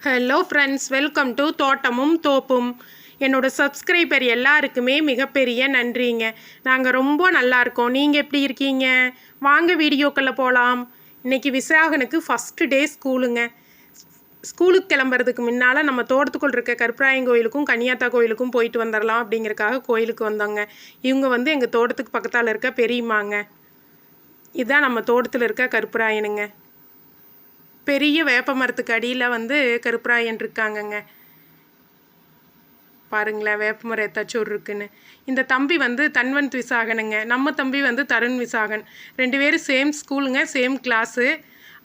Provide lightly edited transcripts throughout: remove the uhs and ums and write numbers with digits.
Hello friends, welcome to தோட்டமும் தோப்பும். என்னோட சப்ஸ்கிரைபர் எல்லாருக்குமே மிகப்பெரிய நன்றிங்க. நாங்கள் ரொம்ப நல்லா இருக்கோம். நீங்கள் எப்படி இருக்கீங்க? வாங்க வீடியோக்குள்ளே போகலாம். இன்றைக்கி விசாகனுக்கு ஃபஸ்ட்டு டே ஸ்கூலுங்க. ஸ்கூலுக்கு கிளம்புறதுக்கு முன்னால் நம்ம தோட்டத்துக்குள் இருக்க கருப்பராயன் கோயிலுக்கும் கன்னியாத்தா கோயிலுக்கும் போயிட்டு வந்துடலாம் அப்படிங்கிறக்காக கோயிலுக்கு வந்தோங்க. இவங்க எங்கள் தோட்டத்துக்கு பக்கத்தால் இருக்க பெரியம்மாங்க. இதுதான் நம்ம தோட்டத்தில் இருக்க கருப்பராயனுங்க. பெரிய வேப்ப மரத்துக்கு அடியில் கருப்பராயன் இருக்காங்கங்க. பாருங்களேன், வேப்ப மரம் ஏதாச்சும் இருக்குன்னு. இந்த தம்பி தன்வந்த் விசாகனுங்க. நம்ம தம்பி தருண் விசாகன். 2 பேரும் சேம் ஸ்கூலுங்க, சேம் கிளாஸு.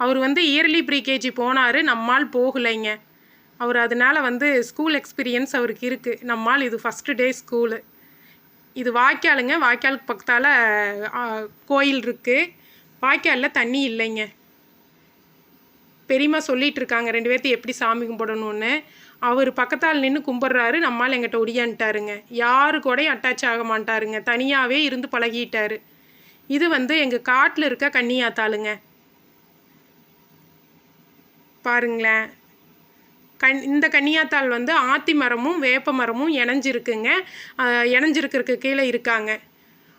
அவர் இயர்லி ப்ரீகேஜி போனார், நம்மால் போகலைங்க. அவர் அதனால் ஸ்கூல் எக்ஸ்பீரியன்ஸ் அவருக்கு இருக்குது. நம்மால் இது ஃபஸ்ட்டு டே ஸ்கூலு. இது வாய்க்காலுங்க. வாய்க்காலுக்கு பக்கத்தால் கோயில் இருக்குது. வாய்க்காலில் தண்ணி இல்லைங்க. பெரியம்மா சொல்லிகிட்டு இருக்காங்க 2 பேர்த்தையும் எப்படி சாமி கும்பிடணுன்னு. அவர் பக்கத்தால் நின்று கும்பிட்றாரு, நம்மால் எங்கிட்ட ஒடியான்ட்டாருங்க. யாரு கூடயும் அட்டாச் ஆக மாட்டாருங்க, தனியாகவே இருந்து பழகிட்டார். இது எங்கள் காட்டில் இருக்க கன்னியாத்தாளுங்க. பாருங்களேன், இந்த கன்னியாத்தாள் ஆத்தி மரமும் வேப்ப மரமும் இணைஞ்சிருக்குங்க. இணைஞ்சிருக்கிறதுக்கு கீழே இருக்காங்க.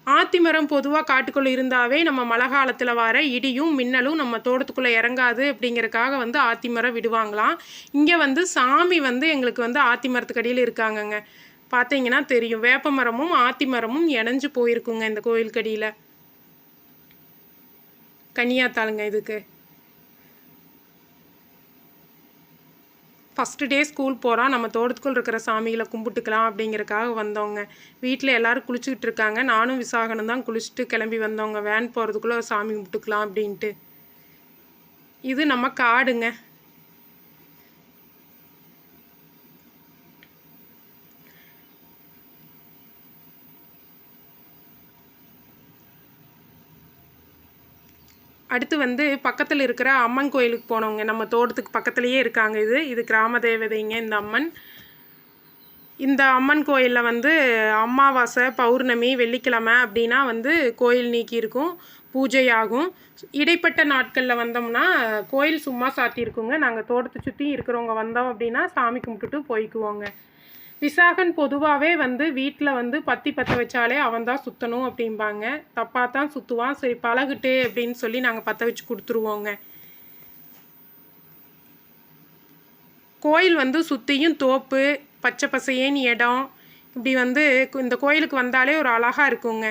ஆத்தி மரம் பொதுவாக காட்டுக்குள்ளே இருந்தாவே நம்ம மழை காலத்தில் வர இடியும் மின்னலும் நம்ம தோட்டத்துக்குள்ளே இறங்காது அப்படிங்கிறக்காக ஆத்தி மரம் விடுவாங்களாம். இங்கே சாமி எங்களுக்கு ஆத்தி மரத்துக்கு அடியில் இருக்காங்கங்க. பார்த்தீங்கன்னா தெரியும், வேப்ப மரமும் ஆத்தி மரமும் இணைஞ்சு போயிருக்குங்க இந்த கோயிலுக்கடியில். கன்னியாத்தாளுங்க இதுக்கு. ஃபஸ்ட்டு டே ஸ்கூல் போகிறான், நம்ம தோட்டத்துக்குள் இருக்கிற சாமிகளை கும்பிட்டுக்கலாம் அப்படிங்கிறக்காக வந்தவங்க. வீட்டில் எல்லோரும் குளிச்சுக்கிட்டு இருக்காங்க. நானும் விசாகனும் தான் குளிச்சுட்டு கிளம்பி வந்தவங்க. வேன் போகிறதுக்குள்ளே சாமி கும்பிட்டுக்கலாம் அப்படின்ட்டு. இது நம்ம காடுங்க. அடுத்து பக்கத்தில் இருக்கிற அம்மன் கோயிலுக்கு போனவங்க. நம்ம தோட்டத்துக்கு பக்கத்துலேயே இருக்காங்க. இது கிராம தேவதைங்க இந்த அம்மன். இந்த அம்மன் கோயிலில் அமாவாசை, பௌர்ணமி, வெள்ளிக்கிழமை அப்படின்னா கோயில் நீக்கி இருக்கும், பூஜை ஆகும். இடைப்பட்ட நாட்களில் வந்தோம்னா கோயில் சும்மா சாத்தியிருக்குங்க. நாங்கள் தோட்டத்தை சுற்றி இருக்கிறவங்க வந்தோம் அப்படின்னா சாமி கும்பிட்டுட்டு போய்க்குவோங்க. விசாகன் பொதுவாகவே வீட்டில் பற்றி பற்ற வச்சாலே அவன் தான் சுற்றணும் அப்படிம்பாங்க. தப்பாக தான் சுற்றுவான். சரி பழகுட்டு அப்படின்னு சொல்லி நாங்கள் பற்ற வச்சு கொடுத்துருவோங்க. கோயில் சுற்றியும் தோப்பு, பச்சை பசையேன்னு இடம். இப்படி இந்த கோயிலுக்கு வந்தாலே ஒரு அழகாக இருக்குங்க.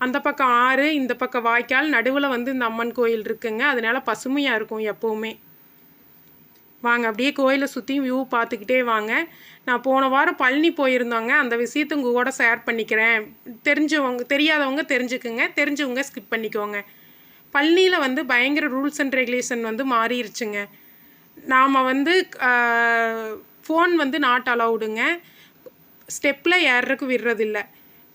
அந்த பக்கம் ஆறு, இந்த பக்கம் வாய்க்கால், நடுவில் இந்த அம்மன் கோயில் இருக்குங்க. அதனால பசுமையாக இருக்கும் எப்போவுமே. வாங்க அப்படியே கோயிலை சுற்றியும் வியூ பார்த்துக்கிட்டே வாங்க. நான் போன வாரம் பழனி போயிருந்தோங்க. அந்த விஷயத்தை உங்கள் கூட ஷேர் பண்ணிக்கிறேன். தெரியாதவங்க தெரிஞ்சுக்குங்க, தெரிஞ்சவங்க ஸ்கிப் பண்ணிக்கோங்க. பழனியில் பயங்கர ரூல்ஸ் அண்ட் ரெகுலேஷன் மாறிடுச்சுங்க. நாம் ஃபோன் நாட் அலவுடுங்க. ஸ்டெப்பில் ஏறுறதுக்கு விடுறதில்லை.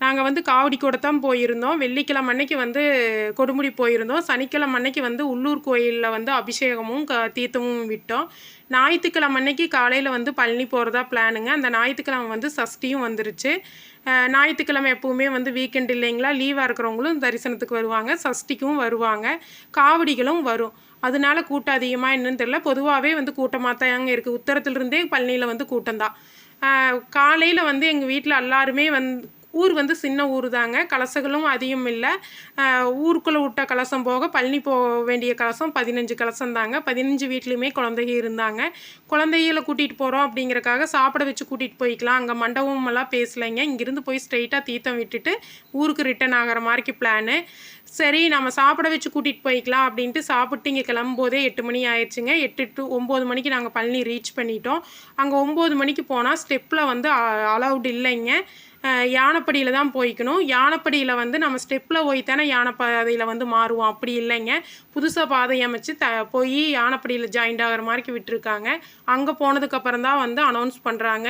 நாங்கள் காவடி கூட தான் போயிருந்தோம். வெள்ளிக்கிழமை அன்னைக்கு கொடுமுடி போயிருந்தோம். சனிக்கிழமை அன்னைக்கு உள்ளூர் கோயிலில் அபிஷேகமும் தீர்த்தமும் விட்டோம். ஞாயிற்றுக்கிழமை அன்னைக்கு காலையில் பழனி போகிறதா பிளானுங்க. அந்த ஞாயிற்றுக்கிழமை சஷ்டியும் வந்துருச்சு. ஞாயிற்றுக்கிழமை எப்போவுமே வீக்கெண்ட் இல்லைங்களா, லீவாக இருக்கிறவங்களும் தரிசனத்துக்கு வருவாங்க, சஷ்டிக்கும் வருவாங்க, காவடிகளும் வரும். அதனால கூட்டம் அதிகமாக என்னன்னு தெரியல. பொதுவாகவே கூட்டமாக தாங்க இருக்குது. உத்தரத்துலேருந்தே பழனியில் கூட்டம்தான். காலையில் எங்கள் வீட்டில் எல்லாருமே ஊர் சின்ன ஊர் தாங்க. கலசங்களும் அதிகம் இல்லை. ஊருக்குள்ளே விட்ட கலசம் போக பழனி போக வேண்டிய கலசம் 15 கலசம் தாங்க. 15 வீட்லேயுமே குழந்தைங்க இருந்தாங்க. குழந்தைகளை கூட்டிகிட்டு போகிறோம் அப்படிங்கிறக்காக சாப்பிட வச்சு கூட்டிகிட்டு போய்க்கலாம். அங்கே மண்டபமெல்லாம் பேசலைங்க. இங்கேருந்து போய் ஸ்ட்ரெயிட்டாக தீர்த்தம் விட்டுட்டு ஊருக்கு ரிட்டன் ஆகிற மாதிரிக்கு பிளானு. சரி நம்ம சாப்பிட வச்சு கூட்டிகிட்டு போய்க்கலாம் அப்படின்ட்டு சாப்பிட்டு இங்கே கிளம்பும்போதே 8 மணி ஆயிடுச்சுங்க. 8 to 9 மணிக்கு நாங்கள் பழனி ரீச் பண்ணிட்டோம். அங்கே 9 மணிக்கு போனால் ஸ்டெப்பில் அலவுட் இல்லைங்க. யானைப்படியில் தான் போய்க்கணும். யானைப்படியில் நம்ம ஸ்டெப்பில் போய் தானே யானைப்பாதையில் மாறுவோம். அப்படி இல்லைங்க, புதுசாக பாதை அமைச்சு போய் யானைப்படியில் ஜாயிண்ட் ஆகிற மாதிரிக்கு விட்டுருக்காங்க. அங்கே போனதுக்கப்புறம் தான் அனௌன்ஸ் பண்ணுறாங்க,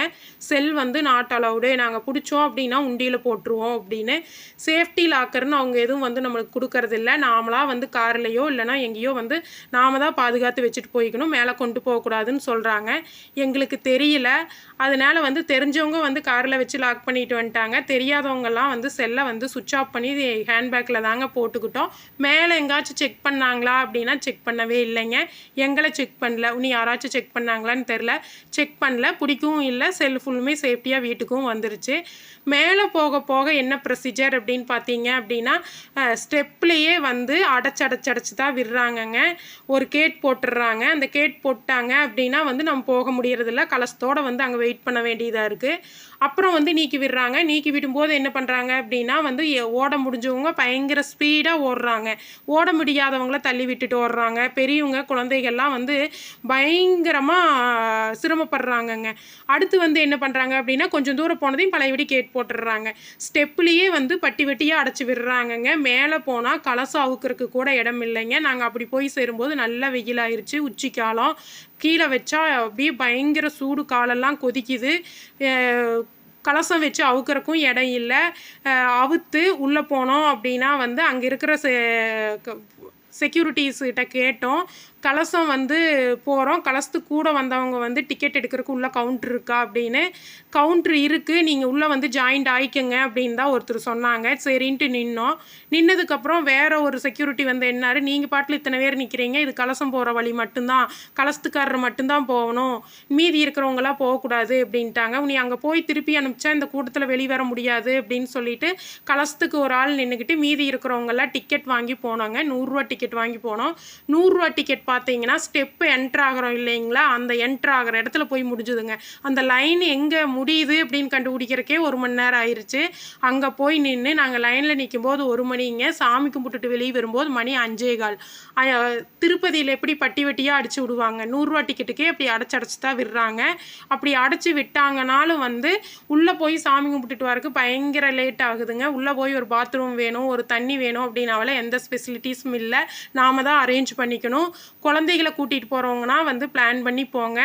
செல் நாட் அலவுடு, நாங்கள் பிடிச்சோம் அப்படின்னா உண்டியில் போட்டுருவோம் அப்படின்னு. சேஃப்டி லாக்கர்னு அவங்க எதுவும் நம்மளுக்கு கொடுக்கறதில்ல. நாமளாக கார்லேயோ இல்லைனா எங்கேயோ நாம தான் பாதுகாத்து வச்சுட்டு போய்க்கணும், மேலே கொண்டு போகக்கூடாதுன்னு சொல்கிறாங்க. எங்களுக்கு தெரியல. அதனால் தெரிஞ்சவங்க காரில் வச்சு லாக் பண்ணிட்டு வந்துட்டாங்க. தெரியாதவங்கலாம் வந்து செல்லை வந்து சுவிட்ச் ஆஃப் பண்ணி ஹேண்ட்பேக்கில் தாங்க போட்டுக்கிட்டோம். மேலே எங்காச்சும் செக் பண்ணாங்களா அப்படின்னா செக் பண்ணவே இல்லைங்க. எங்களை செக் பண்ணல. இன்னும் யாராச்சும் செக் பண்ணாங்களான்னு தெரில. செக் பண்ணல, பிடிக்கவும் இல்லை. செல் ஃபுல்லுமே சேஃப்டியாக வீட்டுக்கும் வந்துருச்சு. மேலே போக போக என்ன ப்ரொசீஜர் அப்படின்னு பார்த்தீங்க அப்படின்னா, ஸ்டெப்லேயே வந்து அடைச்சு தான் விடுறாங்கங்க. ஒரு கேட் போட்டுடுறாங்க. அந்த கேட் போட்டாங்க அப்படின்னா வந்து நம்ம போக முடியறதில்ல. கலசத்தோடு வந்து அங்கே வெயிட் பண்ண வேண்டியதாக இருக்குது. அப்புறம் வந்து நீக்கி விடுறாங்க. நீக்கி விடும்போது என்ன பண்ணுறாங்க அப்படின்னா வந்து ஓட முடிஞ்சவங்க பயங்கர ஸ்பீடாக ஓடுறாங்க. ஓட முடியாதவங்கள தள்ளி விட்டுட்டு ஓடுறாங்க. பெரியவங்க குழந்தைகள்லாம் வந்து பயங்கரமாக சிரமப்படுறாங்கங்க. அடுத்து வந்து என்ன பண்ணுறாங்க அப்படின்னா கொஞ்சம் தூரம் போனதையும் பழையபடி கேட் போட்டுடுறாங்க. ஸ்டெப்லேயே வந்து பட்டி வெட்டியாக அடைச்சி விடுறாங்கங்க. மேலே போனால் கலசம் அவுக்கிறதுக்கு கூட இடம் இல்லைங்க. நாங்கள் அப்படி போய் சேரும்போது நல்லா வெயில் ஆயிடுச்சு, உச்சி காலம். கீழே வச்சா அப்படியே பயங்கர சூடு, காலெல்லாம் கொதிக்குது. கலசம் வச்சு அவுக்கிறக்கும் இடம் இல்லை. அவுத்து உள்ளே போனோம் அப்படின்னா வந்து அங்கே இருக்கிற செக்யூரிட்டிஸ்கிட்ட கேட்டோம். கலசம் வந்து போகிறோம், கலசத்துக்கு கூட வந்தவங்க வந்து டிக்கெட் எடுக்கிறதுக்கு உள்ளே கவுண்ட்ரு இருக்கா அப்படின்னு. கவுண்ட்ரு இருக்குது, நீங்கள் உள்ளே வந்து ஜாயிண்ட் ஆகிக்கங்க அப்படின்னு தான் ஒருத்தர் சொன்னாங்க. சரின்ட்டு நின்னோம். நின்னதுக்கப்புறம் வேறு ஒரு செக்யூரிட்டி வந்து என்னாரு, நீங்கள் பாட்டில் இத்தனை பேர் நிற்கிறீங்க, இது கலசம் போகிற வழி மட்டும்தான், கலசத்துக்காரர் மட்டும்தான் போகணும், மீதி இருக்கிறவங்களாம் போகக்கூடாது அப்படின்ட்டாங்க. நீ அங்கே போய் திருப்பி அனுப்பிச்சா இந்த கூட்டத்தில் வெளிவர முடியாது அப்படின்னு சொல்லிட்டு கலசத்துக்கு ஒரு ஆள் நின்றுக்கிட்டு மீதி இருக்கிறவங்கெல்லாம் டிக்கெட் வாங்கி போனாங்க. 100 டிக்கெட் வாங்கி போனோம். 100 டிக்கெட் பார்த்தீங்கன்னா ஸ்டெப்பு என்ட்ரு ஆகிறோம் இல்லைங்களா, அந்த என்ட்ரு ஆகிற இடத்துல போய் முடிஞ்சுதுங்க. அந்த லைன் எங்கே முடியுது அப்படின்னு கண்டுபிடிக்கிறக்கே 1 மணி நேரம் ஆயிடுச்சு. அங்கே போய் நின்று நாங்கள் லைனில் நிற்கும்போது 1 மணிங்க, சாமி கும்பிட்டுட்டு வெளியே வரும்போது மணி 5:15. திருப்பதியில் எப்படி பட்டி வெட்டியாக அடித்து விடுவாங்க, 100 டிக்கெட்டுக்கே அப்படி அடைச்சி தான் விடுறாங்க. அப்படி அடைச்சி விட்டாங்கனாலும் வந்து உள்ளே போய் சாமி கும்பிட்டுட்டு வரக்கு பயங்கர லேட் ஆகுதுங்க. உள்ளே போய் ஒரு பாத்ரூம் வேணும், ஒரு தண்ணி வேணும் அப்படின்னால எந்த ஸ்பெசிலிட்டிஸும் இல்லை. நாம் தான் அரேஞ்ச் பண்ணிக்கணும். குழந்தைகளை கூட்டிகிட்டு போகிறவங்கன்னா வந்து பிளான் பண்ணி போங்க.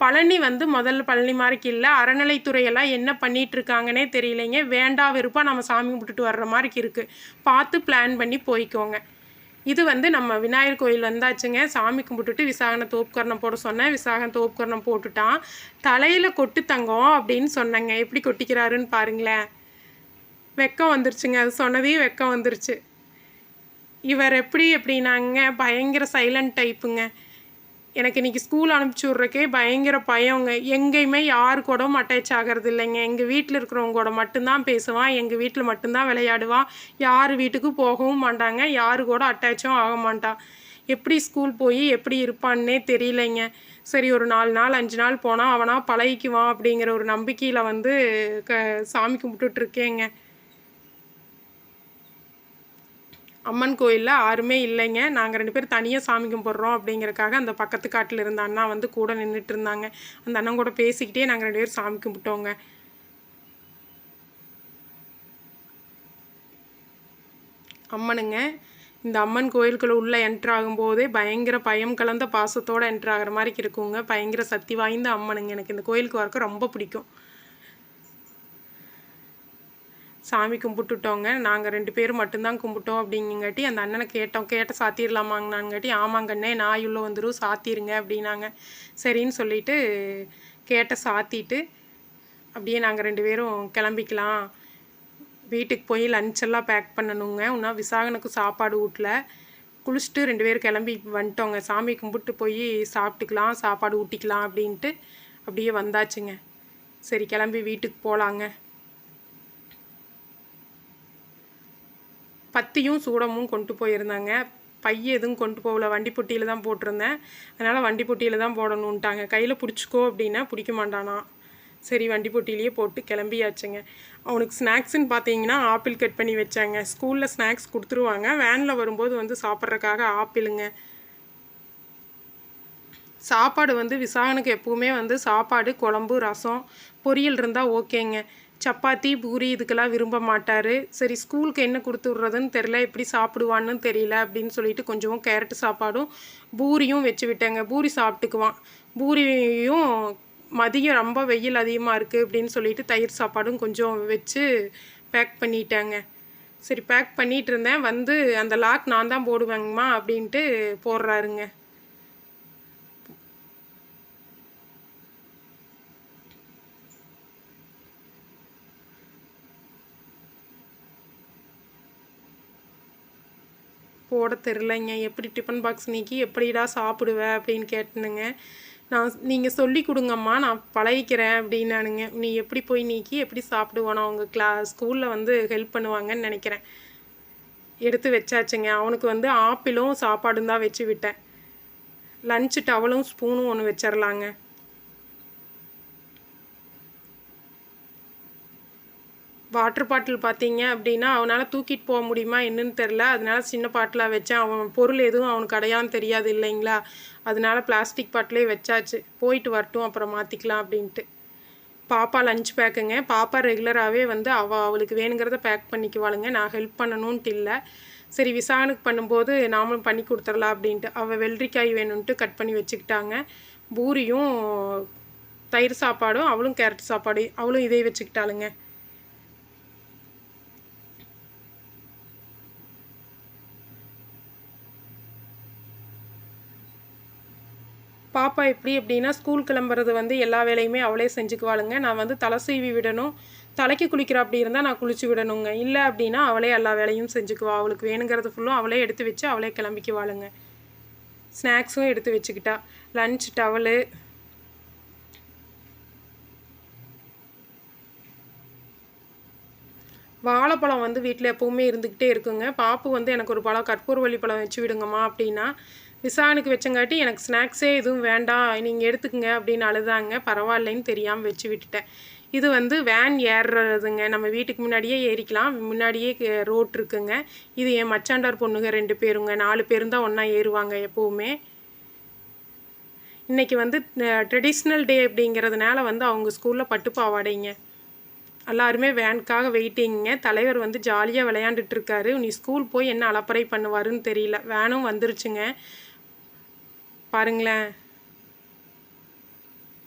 பழனி வந்து முதல்ல பழனி மாதிரிக்கு இல்லை. அறநிலைத்துறையெல்லாம் என்ன பண்ணிகிட்ருக்காங்கன்னே தெரியலைங்க. வேண்டா வெறுப்பாக நம்ம சாமி கும்பிட்டுட்டு வர்ற மாதிரிக்கு இருக்குது. பார்த்து பிளான் பண்ணி போய்க்கோங்க. இது வந்து நம்ம விநாயகர் கோயில் வந்தாச்சுங்க. சாமி கும்பிட்டுட்டு விசாகனை தோப்புக்கரணம் போட சொன்னேன். விசாகன் தோப்புக்கரணம் போட்டுட்டான். தலையில் கொட்டு தங்கம் அப்படின்னு சொன்னேங்க. எப்படி கொட்டிக்கிறாருன்னு பாருங்களேன். வெக்கம் வந்துருச்சுங்க. அது சொன்னதே வெக்கம் வந்துருச்சு. இவர் எப்படி எப்படின்னாங்க பயங்கர சைலண்ட் டைப்புங்க. எனக்கு இன்றைக்கி ஸ்கூல் அனுப்பிச்சி விட்றக்கே பயங்கர பயங்க. எங்கேயுமே யாரு கூடவும் அட்டாச் ஆகிறது இல்லைங்க. எங்கள் வீட்டில் இருக்கிறவங்க கூட மட்டும்தான் பேசுவான், எங்கள் வீட்டில் மட்டும்தான் விளையாடுவான். யார் வீட்டுக்கும் போகவும் மாட்டாங்க, யாரு கூட அட்டாச்சும் ஆக மாட்டான். எப்படி ஸ்கூல் போய் எப்படி இருப்பான்னே தெரியலைங்க. சரி ஒரு 4 நாள் 5 நாள் போனால் அவனாக பழகிக்குவான் அப்படிங்கிற ஒரு நம்பிக்கையில் வந்து சாமி கும்பிட்டுட்ருக்கேங்க. அம்மன் கோயிலில் யாருமே இல்லைங்க. நாங்கள் 2 பேர் தனியாக சாமி கும்பிட்றோம் அப்படிங்கிறக்காக அந்த பக்கத்து காட்டில் இருந்த அண்ணா வந்து கூட நின்றுட்டு இருந்தாங்க. அந்த அண்ணன் கூட பேசிக்கிட்டே நாங்கள் 2 பேர் சாமி கும்பிட்டோங்க. அம்மனுங்க. இந்த அம்மன் கோயிலுக்குள்ளே உள்ளே என்ட்ரு ஆகும்போதே பயங்கர பயம் கலந்த பாசத்தோடு என்ட்ரு ஆகிற மாதிரி இருக்குங்க. பயங்கர சக்தி வாய்ந்த அம்மனுங்க. எனக்கு இந்த கோயிலுக்கு வரக்க ரொம்ப பிடிக்கும். சாமி கும்பிட்டுட்டோங்க. நாங்கள் 2 பேரும் மட்டும்தான் கும்பிட்டோம் அப்படிங்காட்டி அந்த அண்ணனை கேட்டோம். சாத்திடலாமாங்கன்னாங்காட்டி ஆமாங்கண்ணே நாய் உள்ளே வந்துடும் சாத்திருங்க அப்படின்னாங்க. சரின்னு சொல்லிவிட்டு சாத்திட்டு அப்படியே நாங்கள் 2 பேரும் கிளம்பிக்கலாம். வீட்டுக்கு போய் லஞ்செல்லாம் பேக் பண்ணணுங்க. இன்னும் விசாகனுக்கு சாப்பாடு ஊட்டல. குளிச்சுட்டு 2 பேரும் கிளம்பி வந்துட்டோங்க. சாமி கும்பிட்டு போய் சாப்பிட்டுக்கலாம், சாப்பாடு ஊட்டிக்கலாம் அப்படின்ட்டு அப்படியே வந்தாச்சுங்க. சரி கிளம்பி வீட்டுக்கு போகலாங்க. பத்தியும் சூடமும் கொண்டு போயிருந்தாங்க. பைய எதுவும் கொண்டு போகல, வண்டி பொட்டியில் தான் போட்டிருந்தேன். அதனால் வண்டி பொட்டியில் தான் போடணுன்ட்டாங்க. கையில் பிடிச்சிக்கோ அப்படின்னா பிடிக்க மாட்டானா. சரி வண்டி பொட்டியிலேயே போட்டு கிளம்பியாச்சுங்க. அவனுக்கு ஸ்நாக்ஸுன்னு பார்த்தீங்கன்னா ஆப்பிள் கட் பண்ணி வச்சாங்க. ஸ்கூலில் ஸ்நாக்ஸ் கொடுத்துருவாங்க. வேனில் வரும்போது வந்து சாப்பிட்றதுக்காக ஆப்பிளுங்க. சாப்பாடு வந்து விசாகனுக்கு எப்பவுமே வந்து சாப்பாடு, குழம்பு, ரசம், பொரியல் இருந்தால் ஓகேங்க. சப்பாத்தி, பூரி இதுக்கெல்லாம் விரும்ப மாட்டார். சரி ஸ்கூலுக்கு என்ன கொடுத்து விட்றதுன்னு தெரில, எப்படி சாப்பிடுவான்னு தெரியல அப்படின்னு சொல்லிட்டு கொஞ்சம் கேரட்டு சாப்பாடும் பூரியும் வச்சு விட்டேங்க. பூரி சாப்பிட்டுக்குவான். பூரியும் மதியம் ரொம்ப வெயில் அதிகமாக இருக்குது அப்படின்னு சொல்லிட்டு தயிர் சாப்பாடும் கொஞ்சம் வச்சு பேக் பண்ணிட்டேங்க. சரி பேக் பண்ணிகிட்டு இருந்தேன். வந்து அந்த லாக் நான் தான் போடுவேங்கம்மா அப்படின்ட்டு போடுறாருங்க. போட தெரிலங்க. எப்படி டிஃபன் பாக்ஸ் நீக்கி எப்படிடா சாப்பிடுவேன் அப்படின்னு கேட்டனுங்க. நீங்கள் சொல்லி கொடுங்கம்மா, நான் பழகிக்கிறேன் அப்படின்னானுங்க. நீ எப்படி போய் நீக்கி எப்படி சாப்பிடுவானோ அவங்க ஸ்கூலில் வந்து ஹெல்ப் பண்ணுவாங்கன்னு நினைக்கிறேன். எடுத்து வச்சாச்சுங்க. அவனுக்கு வந்து ஆப்பிளும் சாப்பாடும் தான் வச்சு விட்டேன். லஞ்சு டவலும் ஸ்பூனும் ஒன்று வச்சிடலாங்க. வாட்டர் பாட்டில் பார்த்தீங்க அப்படின்னா அவனால் தூக்கிட்டு போக முடியுமா என்னன்னு தெரில. அதனால சின்ன பாட்டிலாக வச்சேன். அவன் பொருள் எதுவும் அவனுக்கு அடையான்னு தெரியாது இல்லைங்களா, அதனால பிளாஸ்டிக் பாட்டிலே வச்சாச்சு. போயிட்டு வரட்டும், அப்புறம் மாற்றிக்கலாம் அப்படின்ட்டு. பாப்பா லஞ்ச் பேக்குங்க. பாப்பா ரெகுலராகவே வந்து அவளுக்கு வேணுங்கிறத பேக் பண்ணிக்குவாளுங்க. நான் ஹெல்ப் பண்ணணுன்ட்டு இல்லை. சரி விசாகனுக்கு பண்ணும்போது நாமளும் பண்ணி கொடுத்துடலாம் அப்படின்ட்டு. அவள் வெள்ளரிக்காய் வேணும்ன்ட்டு கட் பண்ணி வச்சுக்கிட்டாங்க. பூரியும் தயிர் சாப்பாடும், அவளும் கேரட் சாப்பாடு, அவளும் இதே வச்சுக்கிட்டாளுங்க. பாப்பா எப்படி அப்படின்னா ஸ்கூல் கிளம்புறது வந்து எல்லா வேலையுமே அவளே செஞ்சுக்குவாளுங்க. நான் வந்து தலை சீவி விடணும், தலைக்கு குளிக்கிற அப்படி இருந்தால் நான் குளிச்சு விடணுங்க. இல்லை அப்படின்னா அவளே எல்லா வேலையும் செஞ்சுக்குவா. அவளுக்கு வேணுங்கிறது ஃபுல்லும் அவளே எடுத்து வச்சு அவளே கிளம்பிக்குவாளுங்க. ஸ்நாக்ஸும் எடுத்து வச்சுக்கிட்டா. லன்ச் டவலு, வாழைப்பழம் வந்து வீட்டில் எப்போவுமே இருந்துக்கிட்டே இருக்குங்க. பாப்பு வந்து எனக்கு ஒரு பழம் கற்பூரவள்ளி பழம் வச்சு விடுங்கம்மா அப்படின்னா, விசானுக்கு வச்சங்காட்டி எனக்கு ஸ்நாக்ஸே எதுவும் வேண்டாம் நீங்கள் எடுத்துக்கங்க அப்படின்னு அழுதாங்க. பரவாயில்லைன்னு தெரியாமல் வச்சு விட்டுட்டேன். இது வந்து வேன் ஏறுறதுங்க. நம்ம வீட்டுக்கு முன்னாடியே ஏறிக்கலாம். முன்னாடியே ரோட் இருக்குங்க. இது என் மச்சாண்டார் பொண்ணுங்க 2 பேருங்க. 4 பேரும் தான் ஒன்றா ஏறுவாங்க எப்போவுமே. இன்றைக்கி வந்து ட்ரெடிஷ்னல் டே அப்படிங்கிறதுனால வந்து அவங்க ஸ்கூலில் பட்டு பாவாடைங்க. எல்லாருமே வேனுக்காக வெயிட்டிங்க. தலைவர் வந்து ஜாலியாக விளையாண்டுட்ருக்காரு. நீ ஸ்கூல் போய் என்ன அலப்பறை பண்ணுவாருன்னு தெரியல. வேனும் வந்துருச்சுங்க பாருங்களேன்.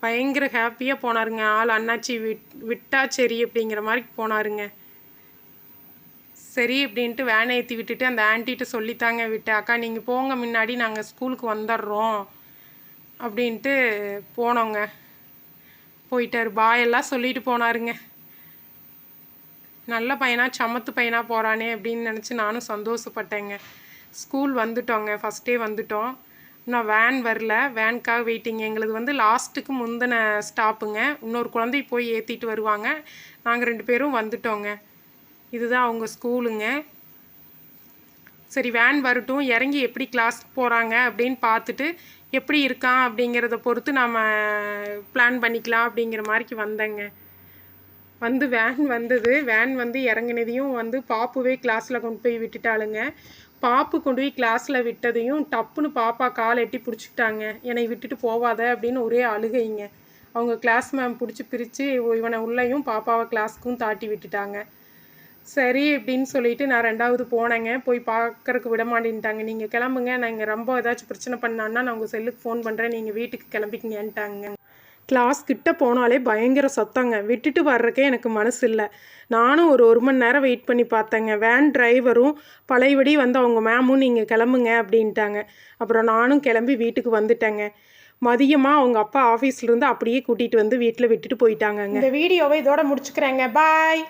பயங்கர ஹாப்பியாக போனாருங்க. ஆள் அண்ணாச்சி விட்டா சரி அப்படிங்கிற மாதிரி போனாருங்க. சரி அப்படின்ட்டு வேனை ஏற்றி விட்டுட்டு அந்த ஆன்ட்டிகிட்ட சொல்லித்தாங்க விட்டேன். அக்கா நீங்கள் போங்க, முன்னாடி நாங்கள் ஸ்கூலுக்கு வந்துடுறோம் அப்படின்ட்டு போனோங்க. போயிட்டார். பாயெல்லாம் சொல்லிட்டு போனாருங்க. நல்ல பையனாக சமத்து பையனாக போகிறானே அப்படின்னு நினச்சி நானும் சந்தோஷப்பட்டேங்க. ஸ்கூல் வந்துட்டோங்க. ஃபஸ்ட்டே வந்துட்டோம். இன்னும் வேன் வரல. வேனுக்காக வெயிட்டிங். எங்களுக்கு வந்து லாஸ்ட்டுக்கு முந்தின ஸ்டாப்புங்க. இன்னொரு குழந்தை போய் ஏற்றிட்டு வருவாங்க. நாங்கள் 2 பேரும் வந்துட்டோங்க. இதுதான் அவங்க ஸ்கூலுங்க. சரி வேன் வரட்டும், இறங்கி எப்படி கிளாஸ்க்கு போகிறாங்க அப்படின்னு பார்த்துட்டு எப்படி இருக்கான் அப்படிங்கிறத பொறுத்து நாம் பிளான் பண்ணிக்கலாம் அப்படிங்கிற மாதிரிக்கு வந்தேங்க. வந்து வேன் வந்தது. வேன் வந்து இறங்கினதையும் வந்து பாப்புவே கிளாஸில் கொண்டு போய் விட்டுட்டாளுங்க. பாப்பு கொண்டு போய் கிளாஸில் விட்டதையும் டப்புன்னு பாப்பா கால் எட்டி பிடிச்சிக்கிட்டாங்க. என்னை விட்டுட்டு போவாத அப்படின்னு ஒரே அழுகைங்க. அவங்க கிளாஸ் மேம் பிடிச்சி பிரித்து இவனை உள்ளேயும் பாப்பாவை கிளாஸுக்கும் தாட்டி விட்டுட்டாங்க. சரி அப்படின்னு சொல்லிட்டு நான் 2வது போனேங்க. போய் பார்க்கறக்கு விட மாட்டேன்ட்டாங்க. நீங்கள் கிளம்புங்க, நான் இங்கே ரொம்ப ஏதாச்சும் பிரச்சனை பண்ணான்னா நான் உங்கள் செல்லுக்கு ஃபோன் பண்ணுறேன், நீங்கள் வீட்டுக்கு கிளம்பிக்கிங்கன்ட்டாங்க. கிளாஸ் கிட்ட போனாலே பயங்கர சத்தங்க. விட்டுட்டு வர்றக்கே எனக்கு மனசு இல்லை. நானும் ஒரு மணி நேரம் வெயிட் பண்ணி பார்த்தேங்க. வேன் டிரைவரும் பழையபடி வந்து அவங்க மேமும் நீங்கள் கிளம்புங்க அப்படின்ட்டாங்க. அப்புறம் நானும் கிளம்பி வீட்டுக்கு வந்துட்டேங்க. மதியமாக அவங்க அப்பா ஆஃபீஸ்லேருந்து அப்படியே கூட்டிகிட்டு வந்து வீட்டில் விட்டுட்டு போயிட்டாங்கங்க. இந்த வீடியோவை இதோட முடிச்சுக்கிறேங்க. பாய்.